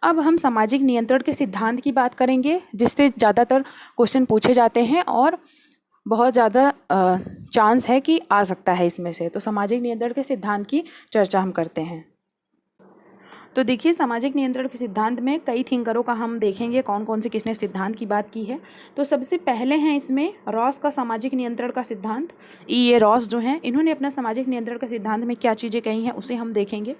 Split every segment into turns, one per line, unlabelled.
अब हम सामाजिक नियंत्रण के सिद्धांत की बात करेंगे, जिससे ज़्यादातर क्वेश्चन पूछे जाते हैं और बहुत ज़्यादा चांस है कि आ सकता है इसमें से। तो सामाजिक नियंत्रण के सिद्धांत की चर्चा हम करते हैं। तो देखिए, सामाजिक नियंत्रण के सिद्धांत में कई थिंकरों का हम देखेंगे कौन कौन से किसने सिद्धांत की बात की है। तो सबसे पहले हैं इसमें रॉस का सामाजिक नियंत्रण का सिद्धांत। ये रॉस जो हैं, इन्होंने अपना सामाजिक नियंत्रण का सिद्धांत में क्या चीज़ें कही हैं उसे हम देखेंगे।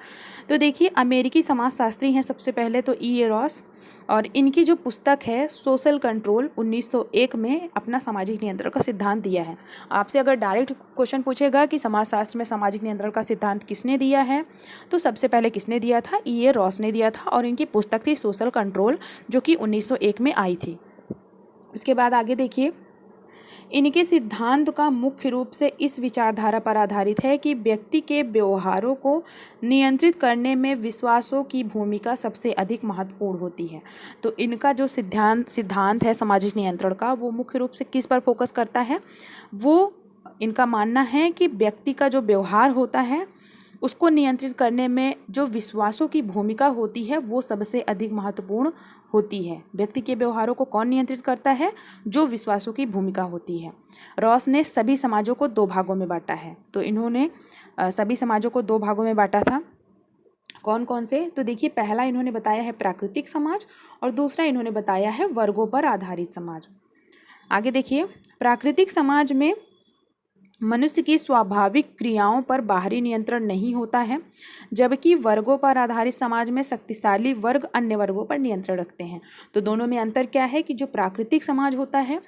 तो देखिए, अमेरिकी समाजशास्त्री हैं सबसे पहले तो ये रॉस, और इनकी जो पुस्तक है सोशल कंट्रोल 1901 में अपना सामाजिक नियंत्रण का सिद्धांत दिया है। आपसे अगर डायरेक्ट क्वेश्चन पूछेगा कि समाजशास्त्र में सामाजिक नियंत्रण का सिद्धांत किसने दिया है, तो सबसे पहले किसने दिया था, ये रॉस ने दिया था, और इनकी पुस्तक थी सोशल कंट्रोल, जो कि 1901 में आई थी। उसके बाद आगे देखिए, इनके सिद्धांत का मुख्य रूप से इस विचारधारा पर आधारित है कि व्यक्ति के व्यवहारों को नियंत्रित करने में विश्वासों की भूमिका सबसे अधिक महत्वपूर्ण होती है। तो इनका जो सिद्धांत है सामाजिक नियंत्रण का, वो मुख्य रूप से किस पर फोकस करता है, वो इनका मानना है कि व्यक्ति का जो व्यवहार होता है उसको नियंत्रित करने में जो विश्वासों की भूमिका होती है वो सबसे अधिक महत्वपूर्ण होती है। व्यक्ति के व्यवहारों को कौन नियंत्रित करता है, जो विश्वासों की भूमिका होती है। रॉस ने सभी समाजों को दो भागों में बांटा है। तो इन्होंने सभी समाजों को दो भागों में बांटा था। कौन कौन से, तो देखिए, पहला इन्होंने बताया है प्राकृतिक समाज, और दूसरा इन्होंने बताया है वर्गों पर आधारित समाज। आगे देखिए, प्राकृतिक समाज में मनुष्य की स्वाभाविक क्रियाओं पर बाहरी नियंत्रण नहीं होता है, जबकि वर्गों पर आधारित समाज में शक्तिशाली वर्ग अन्य वर्गों पर नियंत्रण रखते हैं। तो दोनों में अंतर क्या है कि जो प्राकृतिक समाज होता है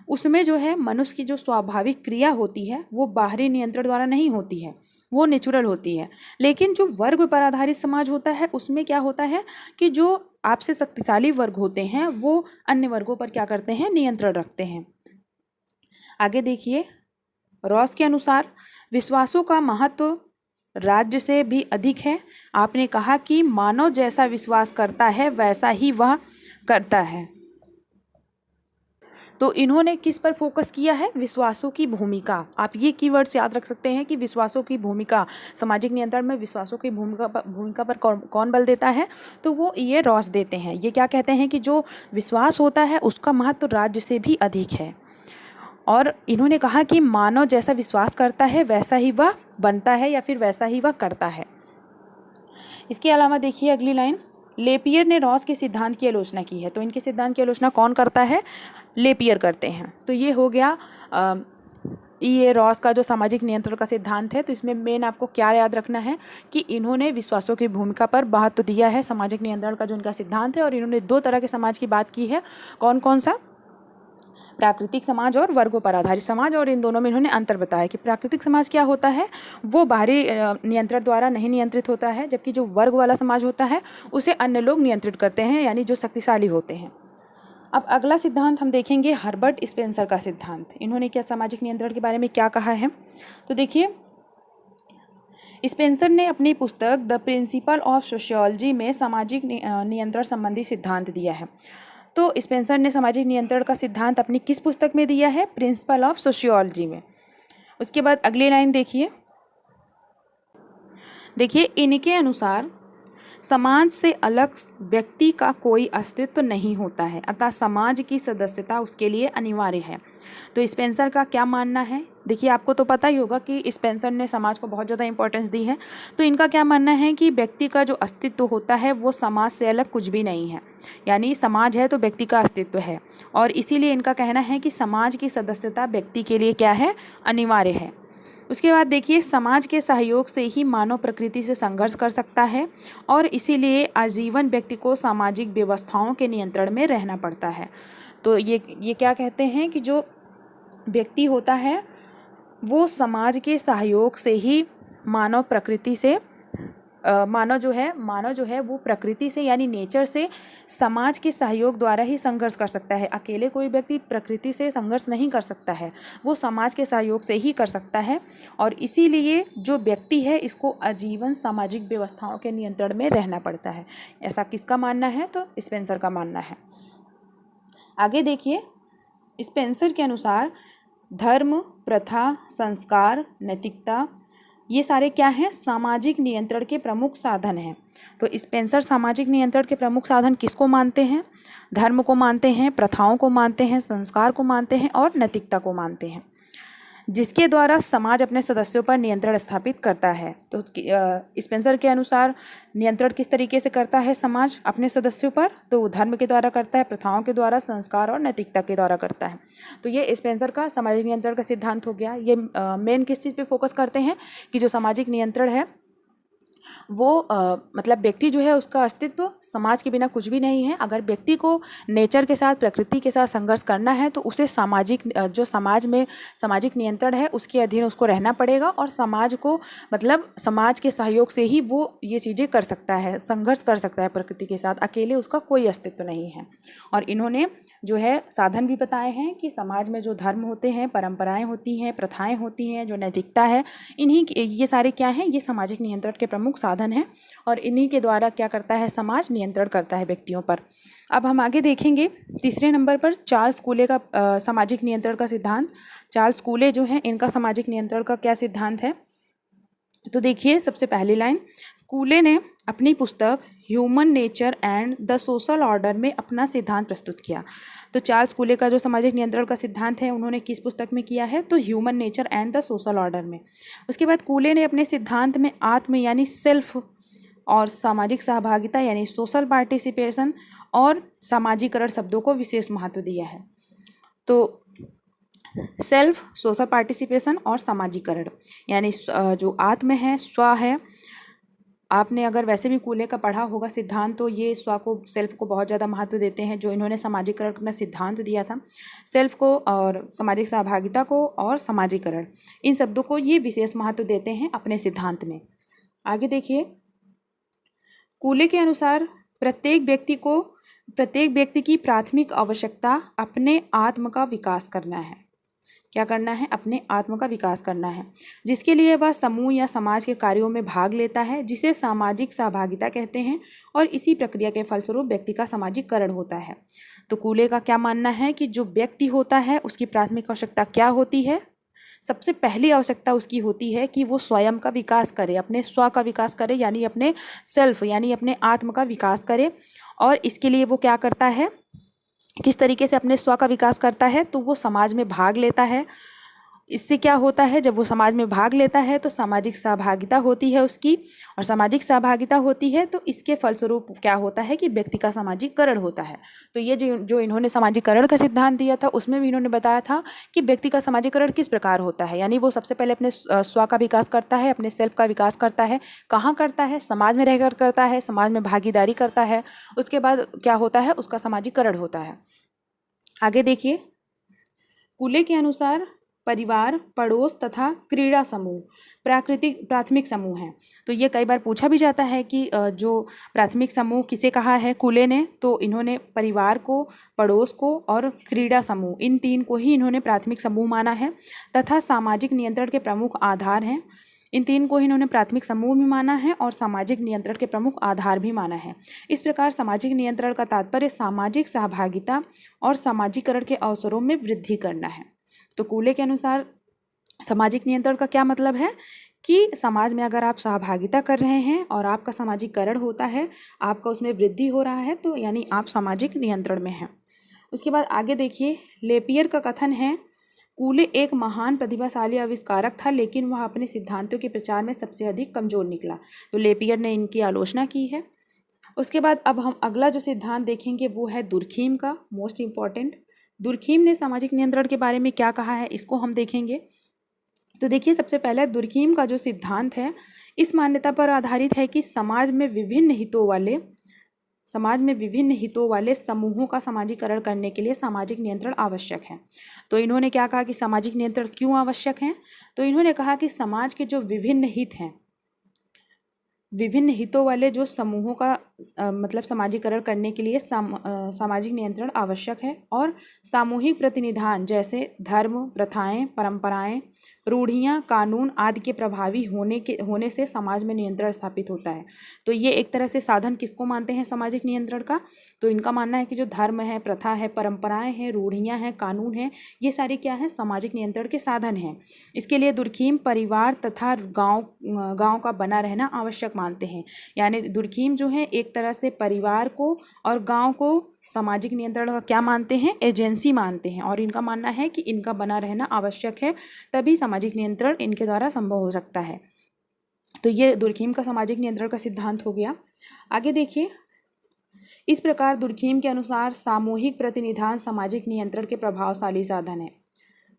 उसमें जो है मनुष्य की जो स्वाभाविक क्रिया होती है वो बाहरी नियंत्रण द्वारा नहीं होती है, वो नेचुरल होती है। लेकिन जो वर्ग पर आधारित समाज होता है उसमें क्या होता है कि जो आपसे शक्तिशाली वर्ग होते हैं वो अन्य वर्गों पर क्या करते हैं, नियंत्रण रखते हैं। आगे देखिए, रॉस के अनुसार विश्वासों का महत्व राज्य से भी अधिक है। आपने कहा कि मानव जैसा विश्वास करता है वैसा ही वह करता है। तो इन्होंने किस पर फोकस किया है, विश्वासों की भूमिका। आप ये कीवर्ड्स याद रख सकते हैं कि विश्वासों की भूमिका, सामाजिक नियंत्रण में विश्वासों की भूमिका पर कौन बल देता है, तो वो ये रॉस देते हैं। ये क्या कहते हैं कि जो विश्वास होता है उसका महत्व राज्य से भी अधिक है। और इन्होंने कहा कि मानव जैसा विश्वास करता है वैसा ही वह बनता है या फिर वैसा ही वह करता है। इसके अलावा देखिए अगली लाइन, लेपियर ने रॉस के सिद्धांत की आलोचना की है। तो इनके सिद्धांत की आलोचना कौन करता है, लेपियर करते हैं। तो ये हो गया ये रॉस का जो सामाजिक नियंत्रण का सिद्धांत है। तो इसमें मेन आपको क्या याद रखना है कि इन्होंने विश्वासों की भूमिका पर महत्व दिया है सामाजिक नियंत्रण का जो इनका सिद्धांत है। और इन्होंने दो तरह के समाज की बात की है, कौन कौन सा, प्राकृतिक समाज और वर्गों पर आधारित समाज। और इन दोनों में इन्होंने अंतर बताया कि प्राकृतिक समाज क्या होता है, वो बाहरी नियंत्रण द्वारा नहीं नियंत्रित होता है, जबकि जो वर्ग वाला समाज होता है उसे अन्य लोग नियंत्रित करते हैं, यानी जो शक्तिशाली होते हैं। अब अगला सिद्धांत हम देखेंगे, हर्बर्ट स्पेंसर का सिद्धांत। इन्होंने क्या सामाजिक नियंत्रण के बारे में क्या कहा है, तो देखिए, स्पेंसर ने अपनी पुस्तक द प्रिंसिपल ऑफ सोशियोलॉजी में सामाजिक नियंत्रण संबंधी सिद्धांत दिया है। तो स्पेंसर ने सामाजिक नियंत्रण का सिद्धांत अपनी किस पुस्तक में दिया है, प्रिंसिपल ऑफ सोशियोलॉजी में। उसके बाद अगली लाइन देखिए, इनके अनुसार समाज से अलग व्यक्ति का कोई अस्तित्व नहीं होता है, अतः समाज की सदस्यता उसके लिए अनिवार्य है। तो स्पेंसर का क्या मानना है, देखिए, आपको तो पता ही होगा कि स्पेंसर ने समाज को बहुत ज़्यादा इंपॉर्टेंस दी है। तो इनका क्या मानना है कि व्यक्ति का जो अस्तित्व होता है वो समाज से अलग कुछ भी नहीं है, यानी समाज है तो व्यक्ति का अस्तित्व है। और इसीलिए इनका कहना है कि समाज की सदस्यता व्यक्ति के लिए क्या है, अनिवार्य है। उसके बाद देखिए, समाज के सहयोग से ही मानव प्रकृति से संघर्ष कर सकता है, और इसीलिए आजीवन व्यक्ति को सामाजिक व्यवस्थाओं के नियंत्रण में रहना पड़ता है। तो ये क्या कहते हैं कि जो व्यक्ति होता है वो समाज के सहयोग से ही मानव प्रकृति से मानव जो है वो प्रकृति से यानी नेचर से समाज के सहयोग द्वारा ही संघर्ष कर सकता है। अकेले कोई व्यक्ति प्रकृति से संघर्ष नहीं कर सकता है, वो समाज के सहयोग से ही कर सकता है। और इसीलिए जो व्यक्ति है इसको आजीवन सामाजिक व्यवस्थाओं के नियंत्रण में रहना पड़ता है। ऐसा किसका मानना है, तो स्पेंसर का मानना है। आगे देखिए, स्पेंसर के अनुसार धर्म, प्रथा, संस्कार, नैतिकता ये सारे क्या हैं, सामाजिक नियंत्रण के प्रमुख साधन हैं। तो स्पेंसर सामाजिक नियंत्रण के प्रमुख साधन किसको मानते हैं? धर्म को मानते हैं, प्रथाओं को मानते हैं, संस्कार को मानते हैं और नैतिकता को मानते हैं, जिसके द्वारा समाज अपने सदस्यों पर नियंत्रण स्थापित करता है। तो स्पेंसर के अनुसार नियंत्रण किस तरीके से करता है समाज अपने सदस्यों पर? तो वो धर्म के द्वारा करता है, प्रथाओं के द्वारा, संस्कार और नैतिकता के द्वारा करता है। तो ये स्पेंसर का सामाजिक नियंत्रण का सिद्धांत हो गया। ये मेन किस चीज़ पे फोकस करते हैं कि जो सामाजिक नियंत्रण है वो मतलब व्यक्ति जो है उसका अस्तित्व समाज के बिना कुछ भी नहीं है। अगर व्यक्ति को नेचर के साथ, प्रकृति के साथ संघर्ष करना है तो उसे सामाजिक जो समाज में सामाजिक नियंत्रण है उसके अधीन उसको रहना पड़ेगा, और समाज को मतलब समाज के सहयोग से ही वो ये चीज़ें कर सकता है, संघर्ष कर सकता है प्रकृति के साथ। अकेले उसका कोई अस्तित्व नहीं है। और इन्होंने जो है साधन भी बताए हैं कि समाज में जो धर्म होते हैं, परंपराएं होती हैं, प्रथाएं होती हैं, जो नैतिकता है, इन्हीं ये सारे क्या हैं, ये सामाजिक नियंत्रण के प्रमुख साधन हैं। और इन्हीं के द्वारा क्या करता है समाज, नियंत्रण करता है व्यक्तियों पर। अब हम आगे देखेंगे तीसरे नंबर पर चार्ल्स कूले का सामाजिक नियंत्रण का सिद्धांत। चार्ल्स कूले जो हैं इनका सामाजिक नियंत्रण का क्या सिद्धांत है? तो देखिए सबसे पहली लाइन, कूले ने अपनी पुस्तक human nature and the social order में अपना सिद्धांत प्रस्तुत किया। तो चार्ल्स कूले का जो सामाजिक नियंत्रण का सिद्धांत है उन्होंने किस पुस्तक में किया है? तो human nature and the social order में। उसके बाद कूले ने अपने सिद्धांत में आत्म यानी सेल्फ और सामाजिक सहभागिता यानी सोशल पार्टिसिपेशन और सामाजिकरण शब्दों को विशेष महत्व दिया है। तो सेल्फ, सोशल पार्टिसिपेशन और सामाजिकरण यानी जो आत्म है, स्व है। आपने अगर वैसे भी कूले का पढ़ा होगा सिद्धांत तो ये स्व को, सेल्फ को बहुत ज़्यादा महत्व देते हैं। जो इन्होंने सामाजिकरण का सिद्धांत दिया था, सेल्फ को और सामाजिक सहभागिता को और सामाजिकरण, इन शब्दों को ये विशेष महत्व देते हैं अपने सिद्धांत में। आगे देखिए, कूले के अनुसार प्रत्येक व्यक्ति की प्राथमिक आवश्यकता अपने आत्म का विकास करना है। क्या करना है? अपने आत्म का विकास करना है, जिसके लिए वह समूह या समाज के कार्यों में भाग लेता है, जिसे सामाजिक सहभागिता कहते हैं। और इसी प्रक्रिया के फलस्वरूप व्यक्ति का सामाजिकरण होता है। तो कूले का क्या मानना है कि जो व्यक्ति होता है उसकी प्राथमिक आवश्यकता क्या होती है? सबसे पहली आवश्यकता उसकी होती है कि वो स्वयं का विकास करे, अपने स्व का विकास करे, यानी अपने सेल्फ यानी अपने आत्म का विकास करे। और इसके लिए वो क्या करता है, किस तरीके से अपने स्व का विकास करता है? तो वो समाज में भाग लेता है। इससे क्या होता है, जब वो समाज में भाग लेता है तो सामाजिक सहभागिता होती है उसकी, और सामाजिक सहभागिता होती है तो इसके फलस्वरूप क्या होता है कि व्यक्ति का सामाजिकरण होता है। तो ये जो इन्होंने सामाजिकरण का सिद्धांत दिया था उसमें भी इन्होंने बताया था कि व्यक्ति का सामाजिकरण किस प्रकार होता है। यानी वो सबसे पहले अपने स्व का विकास करता है, अपने सेल्फ का विकास करता है। कहाँ करता है? समाज में रहकर करता है, समाज में भागीदारी करता है। उसके बाद क्या होता है? उसका सामाजिकरण होता है। आगे देखिए, कूले के अनुसार परिवार, पड़ोस तथा क्रीड़ा समूह प्राथमिक समूह हैं। तो ये कई बार पूछा भी जाता है कि जो प्राथमिक समूह किसे कहा है कूले ने? तो इन्होंने परिवार को, पड़ोस को और क्रीड़ा समूह, इन तीन को ही इन्होंने प्राथमिक समूह माना है, तथा सामाजिक नियंत्रण के प्रमुख आधार हैं। इन तीन को ही इन्होंने प्राथमिक समूह भी माना है और सामाजिक नियंत्रण के प्रमुख आधार भी माना है। इस प्रकार सामाजिक नियंत्रण का तात्पर्य सामाजिक सहभागिता और सामाजिकरण के अवसरों में वृद्धि करना है। तो कूले के अनुसार सामाजिक नियंत्रण का क्या मतलब है कि समाज में अगर आप सहभागिता कर रहे हैं और आपका सामाजिकरण होता है, आपका उसमें वृद्धि हो रहा है, तो यानी आप सामाजिक नियंत्रण में हैं। उसके बाद आगे देखिए, लेपियर का कथन है, कूले एक महान प्रतिभाशाली आविष्कारक था, लेकिन वह अपने सिद्धांतों के प्रचार में सबसे अधिक कमजोर निकला। तो लेपियर ने इनकी आलोचना की है। उसके बाद अब हम अगला जो सिद्धांत देखेंगे वो है दुर्खीम का, मोस्ट इम्पॉर्टेंट। दुर्खीम ने सामाजिक नियंत्रण के बारे में क्या कहा है, इसको हम देखेंगे। तो देखिए, सबसे पहले दुर्खीम का जो सिद्धांत है इस मान्यता पर आधारित है कि समाज में विभिन्न हितों वाले समूहों का सामाजिकरण करने के लिए सामाजिक नियंत्रण आवश्यक है। तो इन्होंने क्या कहा कि सामाजिक नियंत्रण क्यों आवश्यक है? तो इन्होंने कहा कि समाज के जो विभिन्न हित हैं, विभिन्न हितों वाले जो समूहों का मतलब समाजीकरण करने के लिए सामाजिक नियंत्रण आवश्यक है। और सामूहिक प्रतिनिधान जैसे धर्म, प्रथाएं, परंपराएं, रूढ़ियाँ, कानून आदि के प्रभावी होने से समाज में नियंत्रण स्थापित होता है। तो ये एक तरह से साधन किसको मानते हैं सामाजिक नियंत्रण का? तो इनका मानना है कि जो धर्म है, प्रथा है, परंपराएं हैं, रूढ़ियाँ हैं, कानून हैं, ये सारे क्या हैं? सामाजिक नियंत्रण के साधन हैं। इसके लिए दुर्खीम परिवार तथा गांव का बना रहना आवश्यक मानते हैं। यानी दुर्खीम जो है एक तरह से परिवार को और गांव को सामाजिक नियंत्रण का क्या मानते हैं? एजेंसी मानते हैं। और इनका मानना है कि इनका बना रहना आवश्यक है, तभी सामाजिक नियंत्रण इनके द्वारा संभव हो सकता है। तो ये दुर्खीम का सामाजिक नियंत्रण का सिद्धांत हो गया। आगे देखिए, इस प्रकार दुर्खीम के अनुसार सामूहिक प्रतिनिधान सामाजिक नियंत्रण के प्रभावशाली साधन है।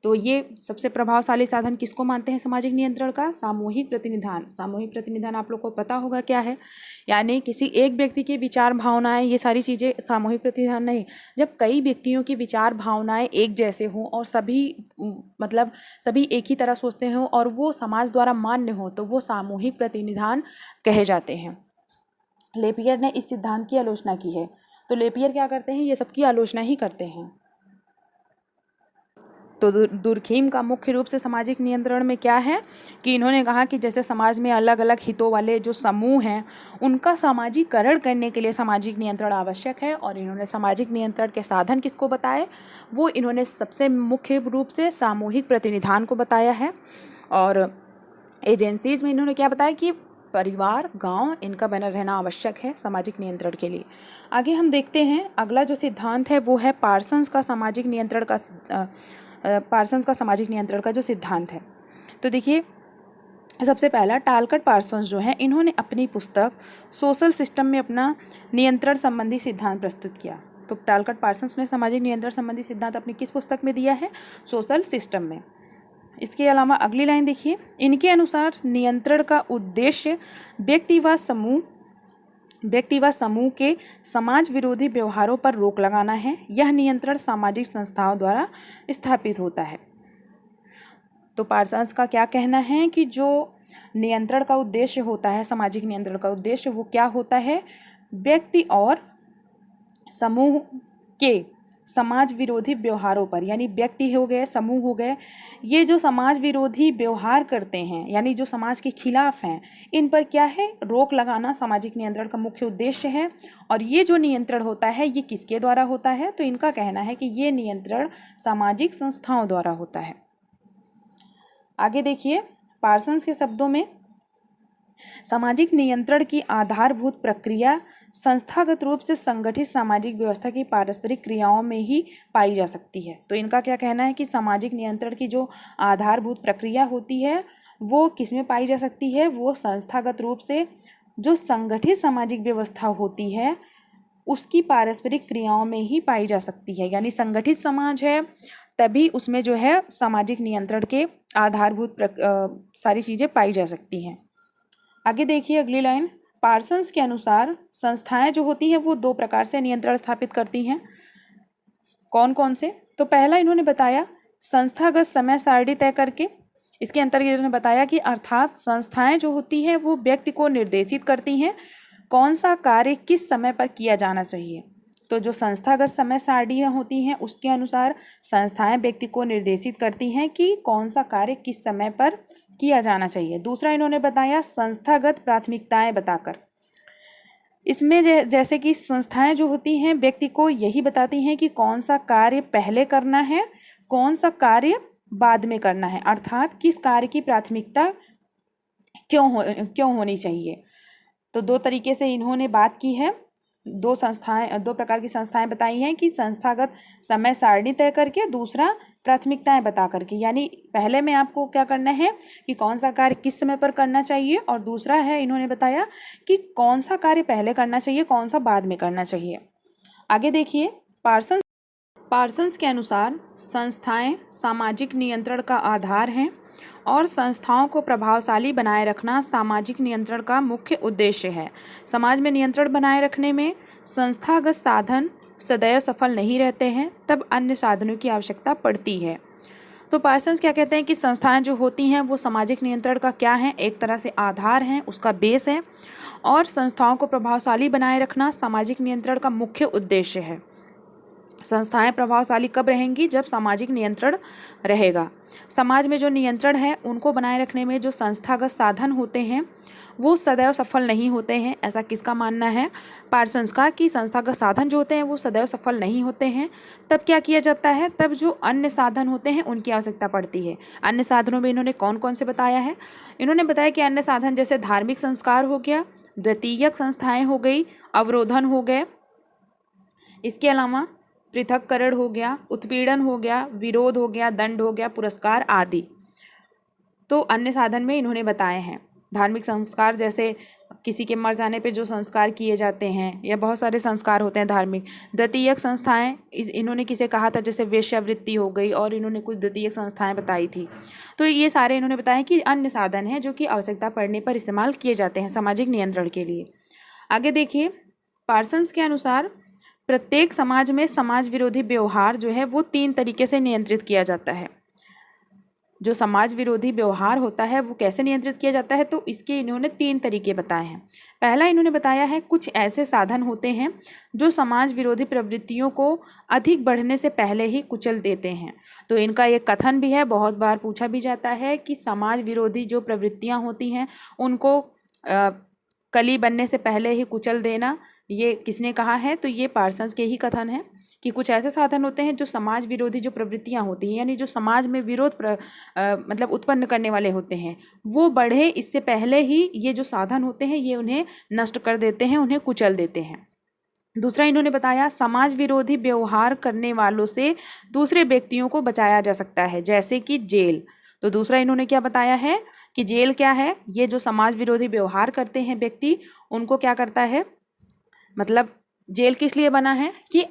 तो ये सबसे प्रभावशाली साधन किसको मानते हैं सामाजिक नियंत्रण का? सामूहिक प्रतिनिधान। सामूहिक प्रतिनिधान आप लोग को पता होगा क्या है? यानी किसी एक व्यक्ति के विचार, भावनाएं, ये सारी चीज़ें सामूहिक प्रतिनिधान नहीं। जब कई व्यक्तियों की विचार, भावनाएं एक जैसे हों और सभी एक ही तरह सोचते हों और वो समाज द्वारा मान्य हो, तो वो सामूहिक प्रतिनिधान कहे जाते हैं। लेपियर ने इस सिद्धांत की आलोचना की है। तो लेपियर क्या करते हैं? ये सबकी आलोचना ही करते हैं। तो दुर्खीम का मुख्य रूप से सामाजिक नियंत्रण में क्या है कि इन्होंने कहा कि जैसे समाज में अलग अलग हितों वाले जो समूह हैं, उनका सामाजिकरण करने के लिए सामाजिक नियंत्रण आवश्यक है। और इन्होंने सामाजिक नियंत्रण के साधन किसको बताए? वो इन्होंने सबसे मुख्य रूप से सामूहिक प्रतिनिधान को बताया है। और एजेंसीज में इन्होंने क्या बताया कि परिवार, गांव, इनका बना रहना आवश्यक है सामाजिक नियंत्रण के लिए। आगे हम देखते हैं, अगला जो सिद्धांत है वो है पार्सन्स का सामाजिक नियंत्रण का जो सिद्धांत है। तो देखिए, सबसे पहला टालकट पार्सन्स जो है, इन्होंने अपनी पुस्तक सोशल सिस्टम में अपना नियंत्रण संबंधी सिद्धांत प्रस्तुत किया। तो टालकट पार्सन्स ने सामाजिक नियंत्रण संबंधी सिद्धांत अपनी किस पुस्तक में दिया है? सोशल सिस्टम में। इसके अलावा अगली लाइन देखिए, इनके अनुसार नियंत्रण का उद्देश्य व्यक्ति व समूह के समाज विरोधी व्यवहारों पर रोक लगाना है। यह नियंत्रण सामाजिक संस्थाओं द्वारा स्थापित होता है। तो पार्सन्स का क्या कहना है कि जो नियंत्रण का उद्देश्य होता है, सामाजिक नियंत्रण का उद्देश्य वो क्या होता है? व्यक्ति और समूह के समाज विरोधी व्यवहारों पर, यानी व्यक्ति हो गए, समूह हो गए, ये जो समाज विरोधी व्यवहार करते हैं, यानी जो समाज के खिलाफ हैं, इन पर क्या है? रोक लगाना सामाजिक नियंत्रण का मुख्य उद्देश्य है। और ये जो नियंत्रण होता है, ये किसके द्वारा होता है? तो इनका कहना है कि ये नियंत्रण सामाजिक संस्थाओं द्वारा होता है। आगे देखिए, पार्सन्स के शब्दों में सामाजिक नियंत्रण की आधारभूत प्रक्रिया संस्थागत रूप से संगठित सामाजिक व्यवस्था की पारस्परिक क्रियाओं में ही पाई जा सकती है। तो इनका क्या कहना है कि सामाजिक नियंत्रण की जो आधारभूत प्रक्रिया होती है वो किस में पाई जा सकती है? वो संस्थागत रूप से जो संगठित सामाजिक व्यवस्था होती है उसकी पारस्परिक क्रियाओं में ही पाई जा सकती है। यानी संगठित समाज है तभी उसमें जो है सामाजिक नियंत्रण के आधारभूत सारी चीज़ें पाई जा सकती हैं। आगे देखिए अगली लाइन, पार्सन्स के अनुसार संस्थाएं जो होती हैं वो दो प्रकार से नियंत्रण स्थापित करती हैं। कौन कौन से? तो पहला इन्होंने बताया संस्थागत समय सारणी तय करके। इसके अंतर्गत इन्होंने बताया कि अर्थात संस्थाएं जो होती हैं वो व्यक्ति को निर्देशित करती हैं कौन सा कार्य किस समय पर किया जाना चाहिए। तो जो संस्थागत समय सारणियाँ होती हैं उसके अनुसार संस्थाएं व्यक्ति को निर्देशित करती हैं कि कौन सा कार्य किस समय पर किया जाना चाहिए। दूसरा इन्होंने बताया संस्थागत प्राथमिकताएं बताकर। इसमें जैसे कि संस्थाएं जो होती हैं व्यक्ति को यही बताती हैं कि कौन सा कार्य पहले करना है, कौन सा कार्य बाद में करना है, अर्थात किस कार्य की प्राथमिकता क्यों होनी चाहिए। तो दो तरीके से इन्होंने बात की है। दो प्रकार की संस्थाएं बताई हैं कि संस्थागत समय सारणी तय करके, दूसरा प्राथमिकताएं बता करके। यानी पहले में आपको क्या करना है कि कौन सा कार्य किस समय पर करना चाहिए, और दूसरा है इन्होंने बताया कि कौन सा कार्य पहले करना चाहिए, कौन सा बाद में करना चाहिए। आगे देखिए, पार्सन्स के अनुसार संस्थाएं सामाजिक नियंत्रण का आधार हैं और संस्थाओं को प्रभावशाली बनाए रखना सामाजिक नियंत्रण का मुख्य उद्देश्य है। समाज में नियंत्रण बनाए रखने में संस्थागत साधन सदैव सफल नहीं रहते हैं, तब अन्य साधनों की आवश्यकता पड़ती है। तो पार्सन्स क्या कहते हैं कि संस्थाएं जो होती हैं वो सामाजिक नियंत्रण का क्या है, एक तरह से आधार हैं, उसका बेस है, और संस्थाओं को प्रभावशाली बनाए रखना सामाजिक नियंत्रण का मुख्य उद्देश्य है। संस्थाएं प्रभावशाली कब रहेंगी? जब सामाजिक नियंत्रण रहेगा। समाज में जो नियंत्रण है उनको बनाए रखने में जो संस्थागत साधन होते हैं वो सदैव सफल नहीं होते हैं। ऐसा किसका मानना है? पार्सन्स का, कि संस्थागत साधन जो होते हैं वो सदैव सफल नहीं होते हैं। तब क्या किया जाता है? तब जो अन्य साधन होते हैं उनकी आवश्यकता पड़ती है। अन्य साधनों में इन्होंने कौन कौन से बताया है? इन्होंने बताया कि अन्य साधन जैसे धार्मिक संस्कार हो गया, द्वितीयक संस्थाएं हो गई, अवरोधन हो गए, इसके अलावा पृथक्करण हो गया, उत्पीड़न हो गया, विरोध हो गया, दंड हो गया, पुरस्कार आदि। तो अन्य साधन में इन्होंने बताए हैं धार्मिक संस्कार, जैसे किसी के मर जाने पे जो संस्कार किए जाते हैं, या बहुत सारे संस्कार होते हैं धार्मिक। द्वितीयक संस्थाएं इन्होंने किसे कहा था? जैसे वेश्यावृत्ति हो गई, और इन्होंने कुछ द्वितीयक संस्थाएं बताई थी। तो ये सारे इन्होंने बताया कि अन्य साधन हैं जो कि आवश्यकता पड़ने पर इस्तेमाल किए जाते हैं सामाजिक नियंत्रण के लिए। आगे देखिए, पार्सन्स के अनुसार प्रत्येक समाज में समाज विरोधी व्यवहार जो है वो 3 तरीके से नियंत्रित किया जाता है। जो समाज विरोधी व्यवहार होता है वो कैसे नियंत्रित किया जाता है? तो इसके इन्होंने 3 तरीके बताए हैं। पहला इन्होंने बताया है कुछ ऐसे साधन होते हैं जो समाज विरोधी प्रवृत्तियों को अधिक बढ़ने से पहले ही कुचल देते हैं। तो इनका एक कथन भी है, बहुत बार पूछा भी जाता है कि समाज विरोधी जो प्रवृत्तियां होती हैं उनको कली बनने से पहले ही कुचल देना, ये किसने कहा है? तो ये पार्सन्स के ही कथन है कि कुछ ऐसे साधन होते हैं जो समाज विरोधी जो प्रवृत्तियां होती हैं, यानी जो समाज में विरोध मतलब उत्पन्न करने वाले होते हैं, वो बढ़े इससे पहले ही ये जो साधन होते हैं ये उन्हें नष्ट कर देते हैं, उन्हें कुचल देते हैं। दूसरा इन्होंने बताया समाज विरोधी व्यवहार करने वालों से दूसरे व्यक्तियों को बचाया जा सकता है, जैसे कि जेल। तो दूसरा इन्होंने क्या बताया है कि जेल क्या है? ये जो समाज विरोधी व्यवहार करते हैं व्यक्ति, उनको क्या करता है, मतलब जेल किस लिए बना है कि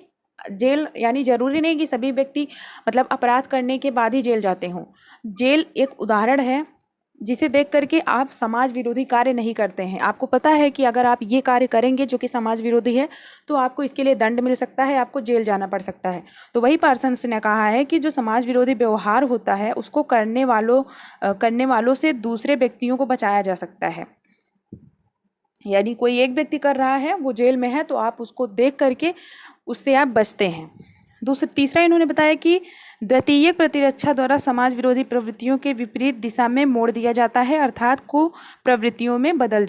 जेल यानी जरूरी नहीं कि सभी व्यक्ति मतलब अपराध करने के बाद ही जेल जाते हों। जेल एक उदाहरण है जिसे देख करके आप समाज विरोधी कार्य नहीं करते हैं। आपको पता है कि अगर आप ये कार्य करेंगे जो कि समाज विरोधी है तो आपको इसके लिए दंड मिल सकता है, आपको जेल जाना पड़ सकता है। तो वही पार्सन्स ने कहा है कि जो समाज विरोधी व्यवहार होता है उसको करने वालों से दूसरे व्यक्तियों को बचाया जा सकता है। यानी कोई एक व्यक्ति कर रहा है, वो जेल में है, तो आप उसको देख करके उससे आप बचते हैं। तीसरा इन्होंने बताया कि द्वितीयक प्रतिरक्षा द्वारा समाज विरोधी प्रवृत्तियों के विपरीत दिशा में मोड़ दिया जाता है, अर्थात को प्रवृत्तियों में बदल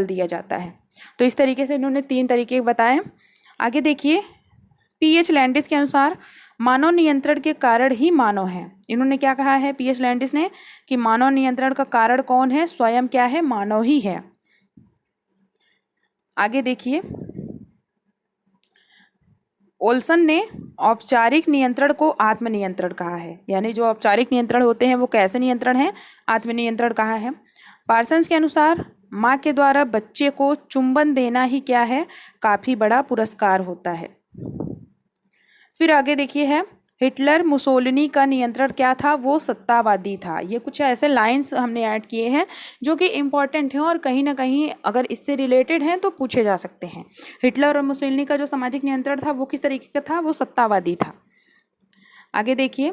दिया जाता है। तो इस तरीके से इन्होंने 3 तरीके बताए। आगे देखिए, पीएच लैंडिस के अनुसार मानव नियंत्रण के कारण ही मानव है। इन्होंने क्या कहा है पीएच लैंडिस ने कि मानव नियंत्रण का कारण कौन है? स्वयं क्या है? मानव ही है। आगे देखिए, ओल्सन ने औपचारिक नियंत्रण को आत्मनियंत्रण कहा है। यानी जो औपचारिक नियंत्रण होते हैं वो कैसे नियंत्रण है? आत्मनियंत्रण कहा है। पार्सन्स के अनुसार माँ के द्वारा बच्चे को चुंबन देना ही क्या है? काफी बड़ा पुरस्कार होता है। फिर आगे देखिए है, हिटलर मुसोलिनी का नियंत्रण क्या था? वो सत्तावादी था। ये कुछ ऐसे लाइंस हमने ऐड किए हैं जो कि इम्पॉर्टेंट हैं और कहीं ना कहीं अगर इससे रिलेटेड हैं तो पूछे जा सकते हैं। हिटलर और मुसोलिनी का जो सामाजिक नियंत्रण था वो किस तरीके का था? वो सत्तावादी था। आगे देखिए,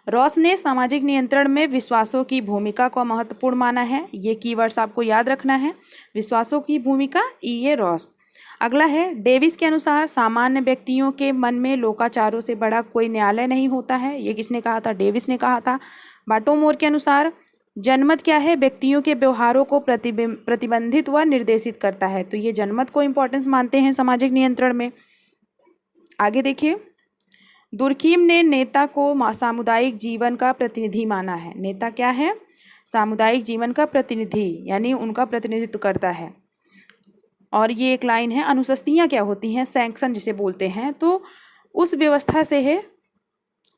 रॉस ने सामाजिक नियंत्रण में विश्वासों की भूमिका को महत्वपूर्ण माना है। ये कीवर्ड्स आपको याद रखना है, विश्वासों की भूमिका, ये रॉस। अगला है, डेविस के अनुसार सामान्य व्यक्तियों के मन में लोकाचारों से बड़ा कोई न्यायालय नहीं होता है। ये किसने कहा था? डेविस ने कहा था। बाटोमोर के अनुसार जनमत क्या है? व्यक्तियों के व्यवहारों को प्रतिबंधित व निर्देशित करता है। तो ये जनमत को इंपॉर्टेंस मानते हैं सामाजिक नियंत्रण में। आगे देखिए, दुर्खीम ने नेता को सामुदायिक जीवन का प्रतिनिधि माना है। नेता क्या है? सामुदायिक जीवन का प्रतिनिधि, यानी उनका प्रतिनिधित्व करता है। और ये एक लाइन है, अनुशस्तियाँ क्या होती हैं? सैंक्शन जिसे बोलते हैं। तो उस व्यवस्था से है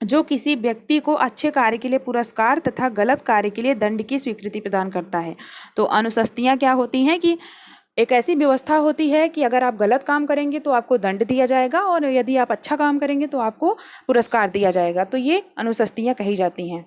जो किसी व्यक्ति को अच्छे कार्य के लिए पुरस्कार तथा गलत कार्य के लिए दंड की स्वीकृति प्रदान करता है। तो अनुशस्तियाँ क्या होती हैं कि एक ऐसी व्यवस्था होती है कि अगर आप गलत काम करेंगे तो आपको दंड दिया जाएगा और यदि आप अच्छा काम करेंगे तो आपको पुरस्कार दिया जाएगा। तो ये अनुशस्तियाँ कही जाती हैं।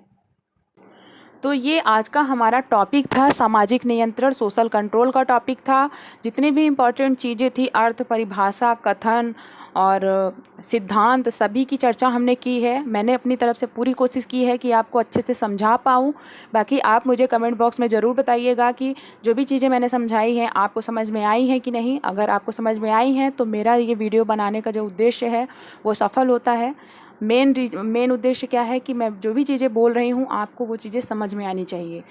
तो ये आज का हमारा टॉपिक था, सामाजिक नियंत्रण, सोशल कंट्रोल का टॉपिक था। जितनी भी इम्पोर्टेंट चीज़ें थी, अर्थ, परिभाषा, कथन और सिद्धांत, सभी की चर्चा हमने की है। मैंने अपनी तरफ से पूरी कोशिश की है कि आपको अच्छे से समझा पाऊँ। बाकी आप मुझे कमेंट बॉक्स में ज़रूर बताइएगा कि जो भी चीज़ें मैंने समझाई हैं आपको समझ में आई हैं कि नहीं। अगर आपको समझ में आई हैं तो मेरा ये वीडियो बनाने का जो उद्देश्य है वो सफल होता है। मेन उद्देश्य क्या है कि मैं जो भी चीज़ें बोल रही हूँ आपको वो चीज़ें समझ में आनी चाहिए।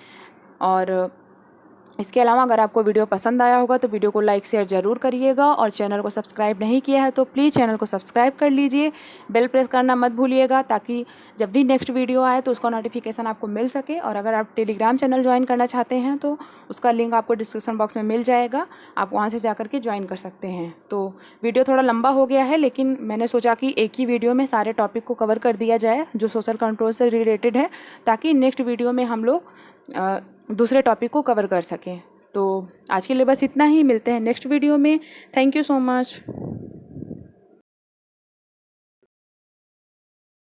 और इसके अलावा अगर आपको वीडियो पसंद आया होगा तो वीडियो को लाइक शेयर ज़रूर करिएगा, और चैनल को सब्सक्राइब नहीं किया है तो प्लीज़ चैनल को सब्सक्राइब कर लीजिए। बेल प्रेस करना मत भूलिएगा ताकि जब भी नेक्स्ट वीडियो आए तो उसका नोटिफिकेशन आपको मिल सके। और अगर आप टेलीग्राम चैनल ज्वाइन करना चाहते हैं तो उसका लिंक आपको डिस्क्रिप्शन बॉक्स में मिल जाएगा, आप वहाँ से जाकर के ज्वाइन कर सकते हैं। तो वीडियो थोड़ा लंबा हो गया है, लेकिन मैंने सोचा कि एक ही वीडियो में सारे टॉपिक को कवर कर दिया जाए जो सोशल कंट्रोल से रिलेटेड है, ताकि नेक्स्ट वीडियो में हम लोग दूसरे टॉपिक को कवर कर सकें। तो आज के लिए बस इतना ही, मिलते हैं नेक्स्ट वीडियो में। Thank you so much.